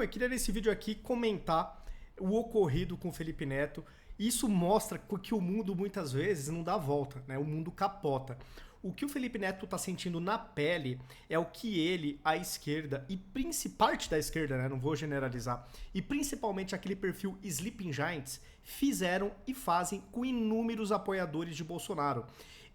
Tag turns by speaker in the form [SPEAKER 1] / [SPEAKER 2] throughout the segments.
[SPEAKER 1] eu queria nesse vídeo aqui comentar o ocorrido com o Felipe Neto. Isso mostra que o mundo muitas vezes não dá volta, né? O mundo capota. O que o Felipe Neto está sentindo na pele é o que ele, a esquerda e parte da esquerda, né? Não vou generalizar, e principalmente aquele perfil Sleeping Giants fizeram e fazem com inúmeros apoiadores de Bolsonaro.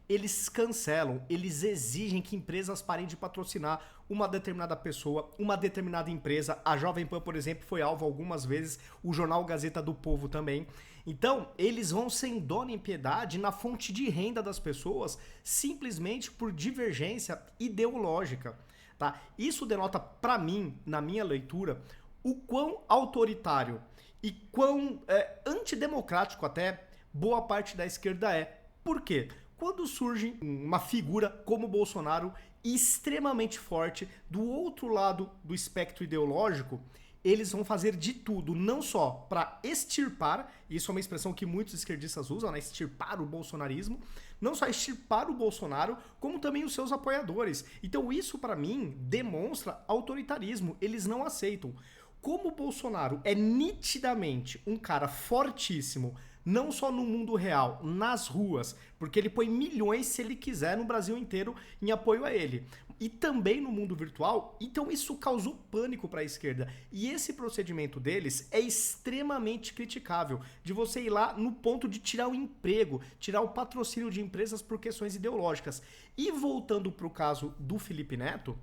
[SPEAKER 1] Eles cancelam, eles exigem que empresas parem de patrocinar uma determinada pessoa, uma determinada empresa. A Jovem Pan, por exemplo, foi alvo algumas vezes, o jornal Gazeta do Povo também. Então, eles vão sem dó nem piedade na fonte de renda das pessoas, simplesmente por divergência ideológica. Tá? Isso denota, para mim, na minha leitura, o quão autoritário e quão antidemocrático até boa parte da esquerda é. Por quê? Quando surge uma figura como o Bolsonaro extremamente forte do outro lado do espectro ideológico, eles vão fazer de tudo, não só para extirpar, isso é uma expressão que muitos esquerdistas usam, né? Extirpar o bolsonarismo, não só extirpar o Bolsonaro, como também os seus apoiadores. Então isso para mim demonstra autoritarismo, eles não aceitam. Como o Bolsonaro é nitidamente um cara fortíssimo, não só no mundo real, nas ruas, porque ele põe milhões, se ele quiser, no Brasil inteiro em apoio a ele, e também no mundo virtual, então isso causou pânico para a esquerda. E esse procedimento deles é extremamente criticável, de você ir lá no ponto de tirar o emprego, tirar o patrocínio de empresas por questões ideológicas. E voltando para o caso do Felipe Neto,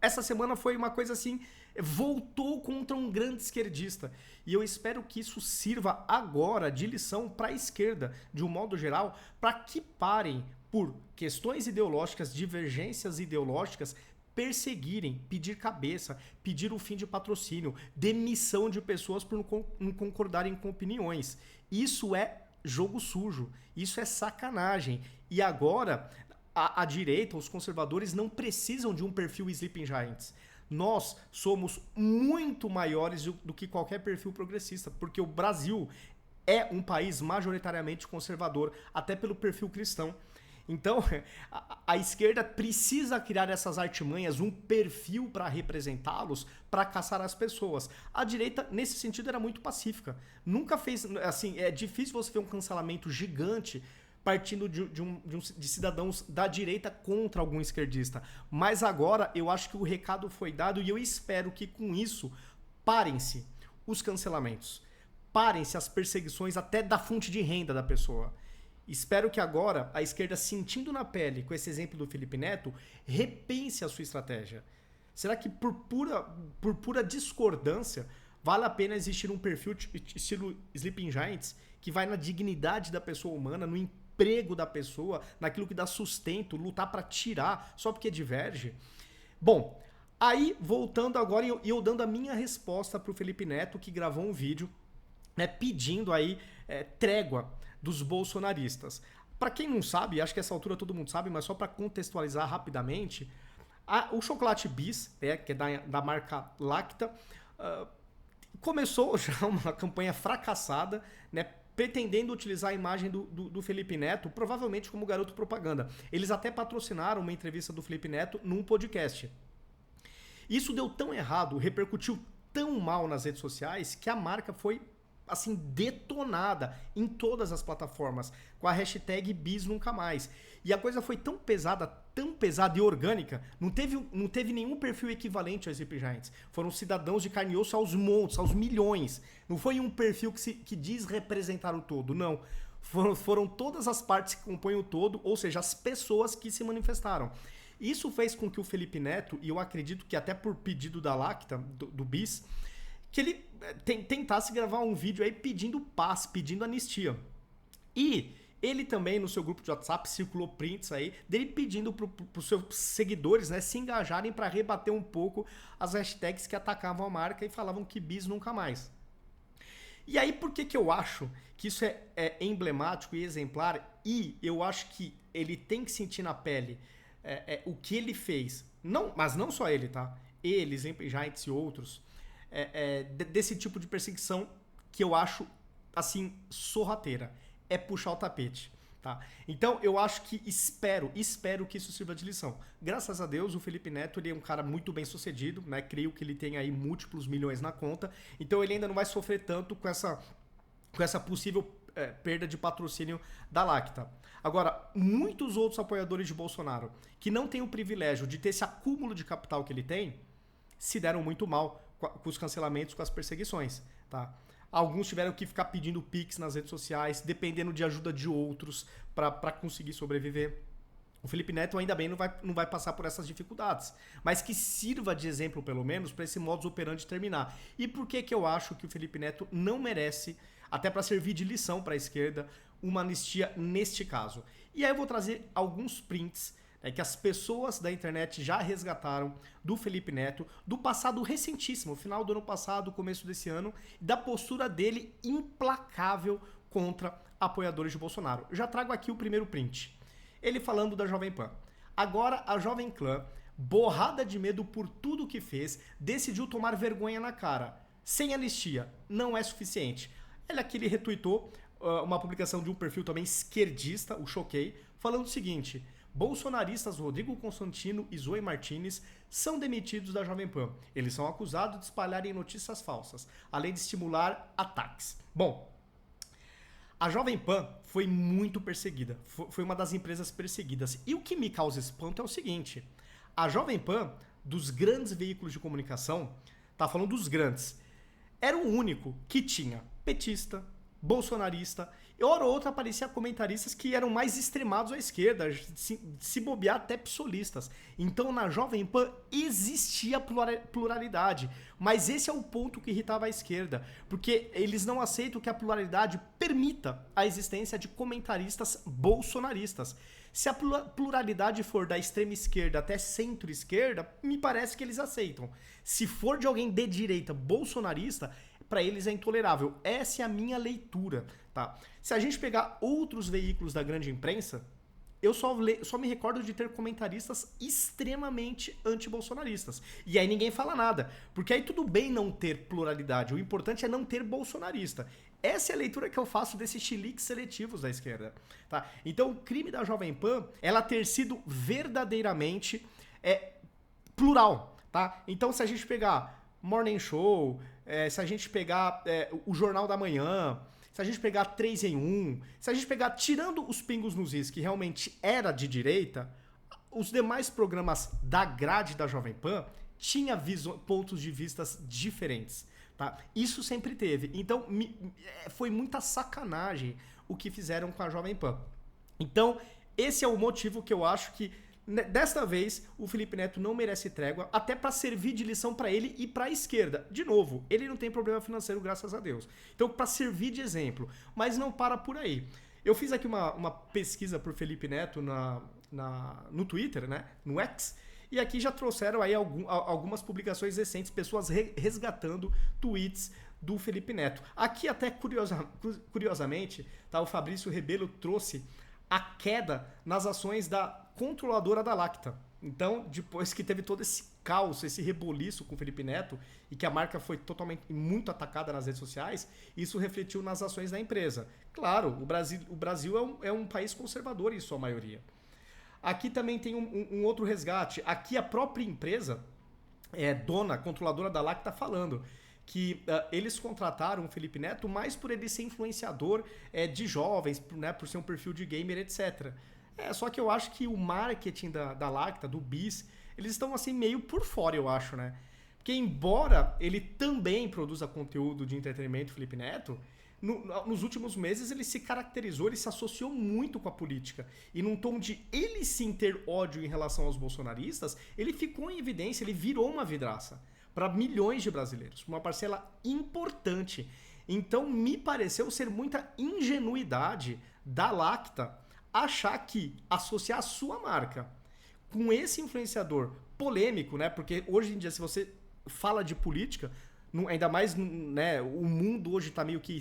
[SPEAKER 1] essa semana foi uma coisa assim, voltou contra um grande esquerdista. E eu espero que isso sirva agora de lição para a esquerda, de um modo geral, para que parem por questões ideológicas, divergências ideológicas, perseguirem, pedir cabeça, pedir o fim de patrocínio, demissão de pessoas por não concordarem com opiniões. Isso é jogo sujo, isso é sacanagem. E agora a direita, os conservadores, não precisam de um perfil Sleeping Giants. Nós somos muito maiores do que qualquer perfil progressista, porque o Brasil é um país majoritariamente conservador, até pelo perfil cristão. Então, a esquerda precisa criar essas artimanhas, um perfil para representá-los, para caçar as pessoas. A direita, nesse sentido, era muito pacífica. Nunca fez, assim, é difícil você ver um cancelamento gigante partindo de cidadãos da direita contra algum esquerdista. Mas agora eu acho que o recado foi dado e eu espero que com isso parem-se os cancelamentos, parem-se as perseguições até da fonte de renda da pessoa. Espero que agora a esquerda, sentindo na pele com esse exemplo do Felipe Neto, repense a sua estratégia. Será que por pura discordância vale a pena existir um perfil estilo Sleeping Giants que vai na dignidade da pessoa humana, no emprego da pessoa, naquilo que dá sustento, lutar para tirar só porque diverge? Bom, aí voltando agora e eu dando a minha resposta para o Felipe Neto, que gravou um vídeo, né, pedindo aí trégua dos bolsonaristas. Para quem não sabe, acho que essa altura todo mundo sabe, mas só para contextualizar rapidamente, o chocolate Bis, que é da marca Lacta, começou já uma campanha fracassada, né, pretendendo utilizar a imagem do Felipe Neto, provavelmente como garoto propaganda. Eles até patrocinaram uma entrevista do Felipe Neto num podcast. Isso deu tão errado, repercutiu tão mal nas redes sociais, que a marca foi assim detonada em todas as plataformas, com a hashtag #BisNuncaMais. E a coisa foi tão pesada e orgânica, não teve nenhum perfil equivalente aos Sleeping Giants. Foram cidadãos de carne e osso aos montes, aos milhões. Não foi um perfil que diz representar o todo, não. Foram todas as partes que compõem o todo, ou seja, as pessoas que se manifestaram. Isso fez com que o Felipe Neto, e eu acredito que até por pedido da Lacta, do Bis, que ele tentasse gravar um vídeo aí pedindo paz, pedindo anistia. E ele também, no seu grupo de WhatsApp, circulou prints aí dele pedindo para os seus seguidores, né, se engajarem para rebater um pouco as hashtags que atacavam a marca e falavam que bis nunca mais. E aí, por que eu acho que isso é emblemático e exemplar? E eu acho que ele tem que sentir na pele o que ele fez. Não, mas não só ele, tá? Ele, Sleeping Giants e outros, desse tipo de perseguição que eu acho, assim, sorrateira. É puxar o tapete, Tá? Então, eu acho que espero que isso sirva de lição. Graças a Deus, o Felipe Neto ele é um cara muito bem sucedido, né? Creio que ele tem aí múltiplos milhões na conta, então ele ainda não vai sofrer tanto com essa possível perda de patrocínio da Lacta. Agora, muitos outros apoiadores de Bolsonaro que não têm o privilégio de ter esse acúmulo de capital que ele tem, se deram muito mal com os cancelamentos, com as perseguições, tá? Alguns tiveram que ficar pedindo Pix nas redes sociais, dependendo de ajuda de outros para conseguir sobreviver. O Felipe Neto, ainda bem, não vai passar por essas dificuldades. Mas que sirva de exemplo, pelo menos, para esse modus operandi terminar. E por que eu acho que o Felipe Neto não merece, até para servir de lição para a esquerda, uma anistia neste caso? E aí eu vou trazer alguns prints que as pessoas da internet já resgataram do Felipe Neto, do passado recentíssimo, final do ano passado, começo desse ano, da postura dele implacável contra apoiadores de Bolsonaro. Já trago aqui o primeiro print. Ele falando da Jovem Pan. Agora a Jovem Clã, borrada de medo por tudo que fez, decidiu tomar vergonha na cara. Sem anistia, não é suficiente. Ele retuitou uma publicação de um perfil também esquerdista, o Choquei, falando o seguinte: bolsonaristas Rodrigo Constantino e Zoe Martinez são demitidos da Jovem Pan. Eles são acusados de espalharem notícias falsas, além de estimular ataques. Bom, a Jovem Pan foi muito perseguida. Foi uma das empresas perseguidas. E o que me causa espanto é o seguinte: a Jovem Pan, dos grandes veículos de comunicação, tá falando dos grandes, era o único que tinha petista, bolsonarista, e hora ou outra aparecia comentaristas que eram mais extremados à esquerda, se bobear até psolistas. Então na Jovem Pan existia pluralidade, mas esse é o ponto que irritava a esquerda, porque eles não aceitam que a pluralidade permita a existência de comentaristas bolsonaristas. Se a pluralidade for da extrema esquerda até centro-esquerda, me parece que eles aceitam. Se for de alguém de direita bolsonarista, para eles é intolerável. Essa é a minha leitura, tá? Se a gente pegar outros veículos da grande imprensa, eu só me recordo de ter comentaristas extremamente anti-bolsonaristas. E aí ninguém fala nada, porque aí tudo bem não ter pluralidade, o importante é não ter bolsonarista. Essa é a leitura que eu faço desses chiliques seletivos da esquerda, tá? Então o crime da Jovem Pan, ela ter sido verdadeiramente plural, tá? Então se a gente pegar Morning Show, se a gente pegar o Jornal da Manhã, se a gente pegar 3 em 1, se a gente pegar, tirando os pingos nos is, que realmente era de direita, os demais programas da grade da Jovem Pan tinha pontos de vistas diferentes, tá? Isso sempre teve. Então, foi muita sacanagem o que fizeram com a Jovem Pan. Então, esse é o motivo que eu acho que desta vez, o Felipe Neto não merece trégua, até para servir de lição para ele e para a esquerda. De novo, ele não tem problema financeiro, graças a Deus. Então, para servir de exemplo. Mas não para por aí. Eu fiz aqui uma pesquisa por Felipe Neto no Twitter, né? No X. E aqui já trouxeram aí algumas publicações recentes, pessoas resgatando tweets do Felipe Neto. Aqui até curiosamente, tá, o Fabrício Rebelo trouxe a queda nas ações da controladora da Lacta. Então, depois que teve todo esse caos, esse reboliço com o Felipe Neto e que a marca foi muito atacada nas redes sociais, isso refletiu nas ações da empresa. Claro, o Brasil é um país conservador em sua maioria. Aqui também tem um outro resgate. Aqui a própria empresa, controladora da Lacta, falando que eles contrataram o Felipe Neto mais por ele ser influenciador de jovens, né, por ser um perfil de gamer, etc. Só que eu acho que o marketing da Lacta, do Bis, eles estão assim meio por fora, eu acho, né? Porque embora ele também produza conteúdo de entretenimento, Felipe Neto, nos últimos meses ele se caracterizou, ele se associou muito com a política. E num tom de ele sim ter ódio em relação aos bolsonaristas, ele ficou em evidência, ele virou uma vidraça para milhões de brasileiros, uma parcela importante. Então me pareceu ser muita ingenuidade da Lacta achar que associar a sua marca com esse influenciador polêmico, né? Porque hoje em dia, se você fala de política, ainda mais, né, o mundo hoje está meio que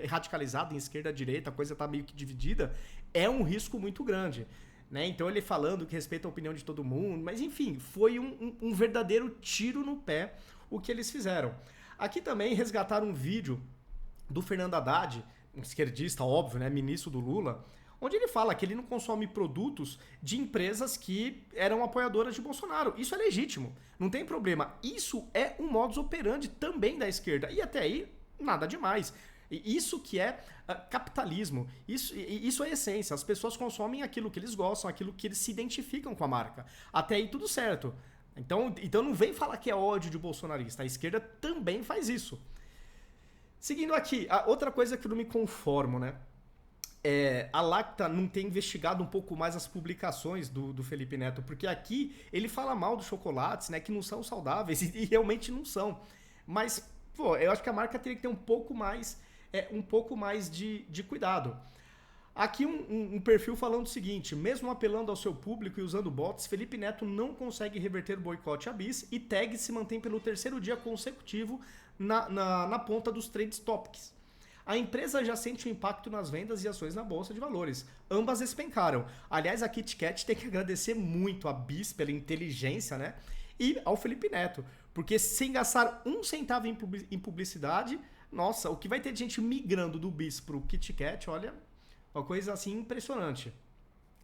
[SPEAKER 1] radicalizado em esquerda e direita, a coisa está meio que dividida, é um risco muito grande. Né? Então ele falando que respeita a opinião de todo mundo, mas enfim, foi um verdadeiro tiro no pé o que eles fizeram. Aqui também resgataram um vídeo do Fernando Haddad, um esquerdista, óbvio, né, ministro do Lula, onde ele fala que ele não consome produtos de empresas que eram apoiadoras de Bolsonaro. Isso é legítimo, não tem problema. Isso é um modus operandi também da esquerda. E até aí, nada demais. Isso que é capitalismo, isso é a essência. As pessoas consomem aquilo que eles gostam, aquilo que eles se identificam com a marca. Até aí tudo certo. Então não vem falar que é ódio de bolsonarista. A esquerda também faz isso. Seguindo aqui, a outra coisa que eu não me conformo, né? A Lacta não tem investigado um pouco mais as publicações do Felipe Neto, porque aqui ele fala mal dos chocolates, né? Que não são saudáveis e realmente não são. Mas, pô, eu acho que a marca teria que ter um pouco mais de cuidado. Aqui um perfil falando o seguinte: mesmo apelando ao seu público e usando bots, Felipe Neto não consegue reverter o boicote à Bis e tag se mantém pelo terceiro dia consecutivo na ponta dos trade topics. A empresa já sente o impacto nas vendas e ações na Bolsa de Valores. Ambas despencaram. Aliás, a KitKat tem que agradecer muito a Bis pela inteligência, né? E ao Felipe Neto, porque sem gastar um centavo em publicidade, nossa, o que vai ter de gente migrando do Bis pro KitKat, olha, uma coisa assim impressionante.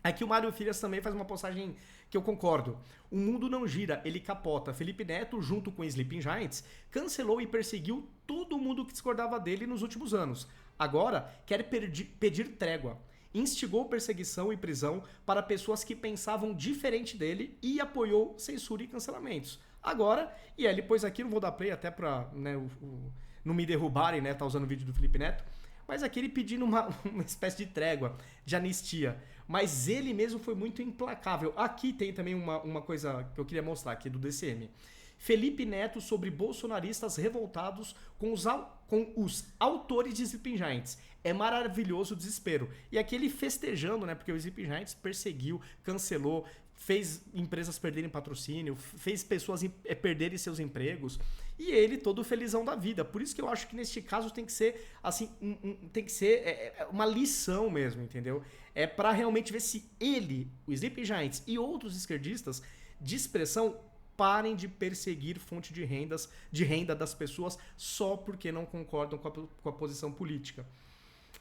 [SPEAKER 1] Aqui o Mário Filhas também faz uma postagem que eu concordo. O mundo não gira, ele capota. Felipe Neto, junto com Sleeping Giants, cancelou e perseguiu todo mundo que discordava dele nos últimos anos. Agora, quer pedir trégua. Instigou perseguição e prisão para pessoas que pensavam diferente dele e apoiou censura e cancelamentos. Agora, e ele pôs aqui, não vou dar play até pra não me derrubarem, né? Tá usando o vídeo do Felipe Neto. Mas aqui ele pedindo uma espécie de trégua, de anistia. Mas ele mesmo foi muito implacável. Aqui tem também uma coisa que eu queria mostrar aqui do DCM. Felipe Neto sobre bolsonaristas revoltados com os autores de Sleeping Giants. É maravilhoso o desespero. E aqui ele festejando, né? Porque o Sleeping Giants perseguiu, cancelou, fez empresas perderem patrocínio, fez pessoas perderem seus empregos. E ele todo felizão da vida. Por isso que eu acho que neste caso tem que ser assim, tem que ser uma lição mesmo, entendeu? É para realmente ver se ele, o Sleeping Giants e outros esquerdistas de expressão parem de perseguir fonte de renda das pessoas só porque não concordam com a posição política.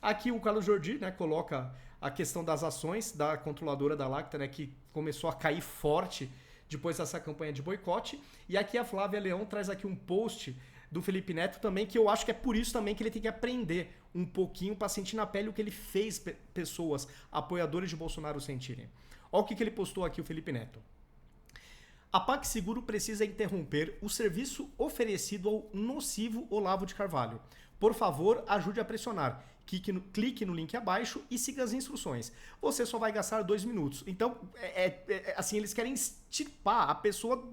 [SPEAKER 1] Aqui o Carlos Jordi, né, coloca a questão das ações da controladora da Lacta, né, que começou a cair forte depois dessa campanha de boicote. E aqui a Flávia Leão traz aqui um post do Felipe Neto também, que eu acho que é por isso também que ele tem que aprender um pouquinho para sentir na pele o que ele fez pessoas, apoiadores de Bolsonaro, sentirem. Olha o que ele postou aqui, o Felipe Neto. A PagSeguro precisa interromper o serviço oferecido ao nocivo Olavo de Carvalho. Por favor, ajude a pressionar. Clique no link abaixo e siga as instruções. Você só vai gastar 2 minutos. Então, assim, eles querem extirpar a pessoa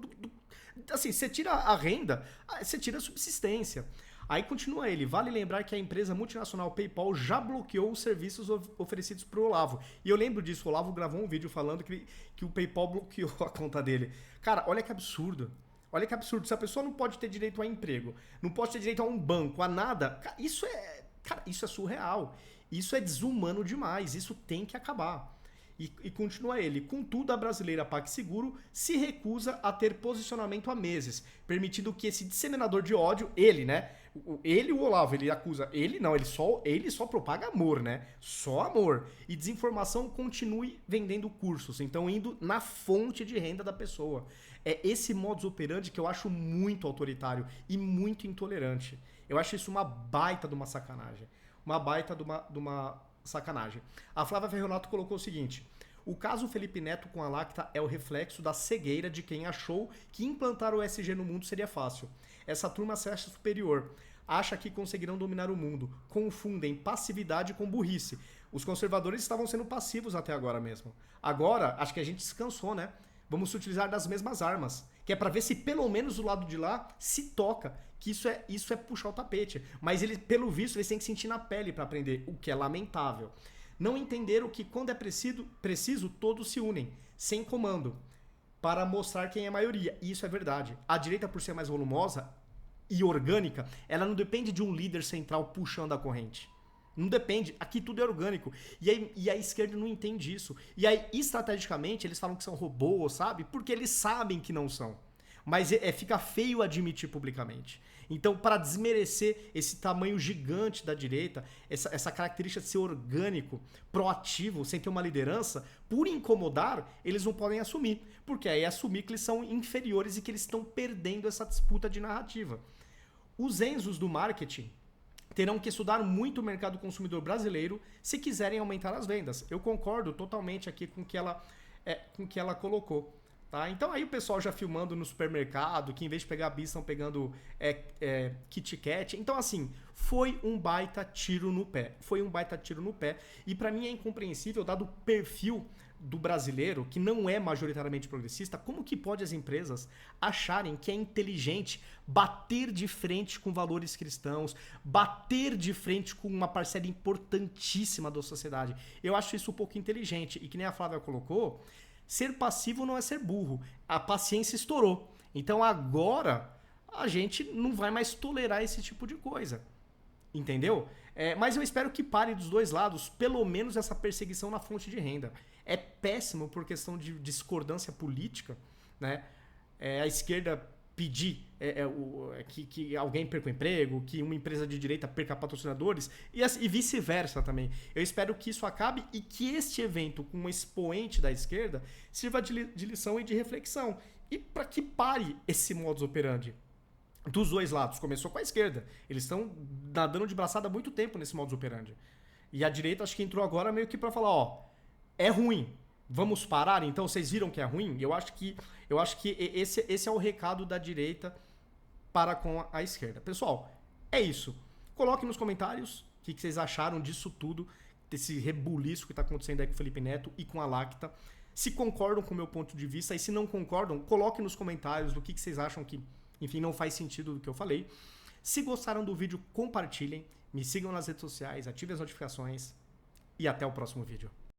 [SPEAKER 1] assim, você tira a renda, você tira a subsistência. Aí continua ele. Vale lembrar que a empresa multinacional PayPal já bloqueou os serviços oferecidos para o Olavo. E eu lembro disso. O Olavo gravou um vídeo falando que o PayPal bloqueou a conta dele. Cara, olha que absurdo. Olha que absurdo. Se a pessoa não pode ter direito a emprego, não pode ter direito a um banco, a nada, isso é surreal. Isso é desumano demais. Isso tem que acabar. E continua ele. Contudo, a brasileira PagSeguro se recusa a ter posicionamento há meses, permitindo que esse disseminador de ódio, ele, né? O Olavo, ele acusa. Ele não, ele só propaga amor, né? Só amor. E desinformação continue vendendo cursos. Então, indo na fonte de renda da pessoa. É esse modus operandi que eu acho muito autoritário e muito intolerante. Eu acho isso uma baita de uma sacanagem. Uma baita de uma sacanagem. A Flávia Ferronato colocou o seguinte: o caso Felipe Neto com a Lacta é o reflexo da cegueira de quem achou que implantar o ESG no mundo seria fácil. Essa turma se acha superior, acha que conseguirão dominar o mundo, confundem passividade com burrice. Os conservadores estavam sendo passivos até agora mesmo. Agora, acho que a gente descansou, né? Vamos utilizar das mesmas armas, que é para ver se pelo menos o lado de lá se toca, que isso é puxar o tapete. Mas eles, pelo visto, eles têm que sentir na pele para aprender, o que é lamentável. Não entenderam que quando é preciso, todos se unem, sem comando, para mostrar quem é a maioria. E isso é verdade. A direita, por ser mais volumosa e orgânica, ela não depende de um líder central puxando a corrente. Não depende. Aqui tudo é orgânico. E a esquerda não entende isso. E aí, estrategicamente, eles falam que são robôs, sabe? Porque eles sabem que não são. Mas fica feio admitir publicamente. Então, para desmerecer esse tamanho gigante da direita, essa característica de ser orgânico, proativo, sem ter uma liderança, por incomodar, eles não podem assumir. Porque aí é assumir que eles são inferiores e que eles estão perdendo essa disputa de narrativa. Os Enzos do marketing terão que estudar muito o mercado consumidor brasileiro se quiserem aumentar as vendas. Eu concordo totalmente aqui com o que ela colocou. Tá? Então aí o pessoal já filmando no supermercado, que em vez de pegar bis estão pegando Kit Kat. Então assim, foi um baita tiro no pé. Foi um baita tiro no pé. E para mim é incompreensível, dado o perfil do brasileiro, que não é majoritariamente progressista, como que pode as empresas acharem que é inteligente bater de frente com valores cristãos, bater de frente com uma parcela importantíssima da sociedade? Eu acho isso um pouco inteligente. E que nem a Flávia colocou, ser passivo não é ser burro. A paciência estourou. Então agora a gente não vai mais tolerar esse tipo de coisa. Entendeu? Mas eu espero que pare dos dois lados, pelo menos essa perseguição na fonte de renda. É péssimo por questão de discordância política, né? A esquerda pedir que alguém perca o emprego, que uma empresa de direita perca patrocinadores e vice-versa também. Eu espero que isso acabe e que este evento com um expoente da esquerda sirva de lição e de reflexão. E para que pare esse modus operandi dos dois lados. Começou com a esquerda. Eles estão nadando de braçada há muito tempo nesse modus operandi. E a direita acho que entrou agora meio que para falar, ó, é ruim. Vamos parar? Então vocês viram que é ruim? Eu acho que esse é o recado da direita para com a esquerda. Pessoal, é isso. Coloquem nos comentários o que vocês acharam disso tudo, desse rebuliço que está acontecendo aí com o Felipe Neto e com a Lacta. Se concordam com o meu ponto de vista e se não concordam, coloquem nos comentários do que vocês acham que, enfim, não faz sentido do que eu falei. Se gostaram do vídeo, compartilhem, me sigam nas redes sociais, ativem as notificações e até o próximo vídeo.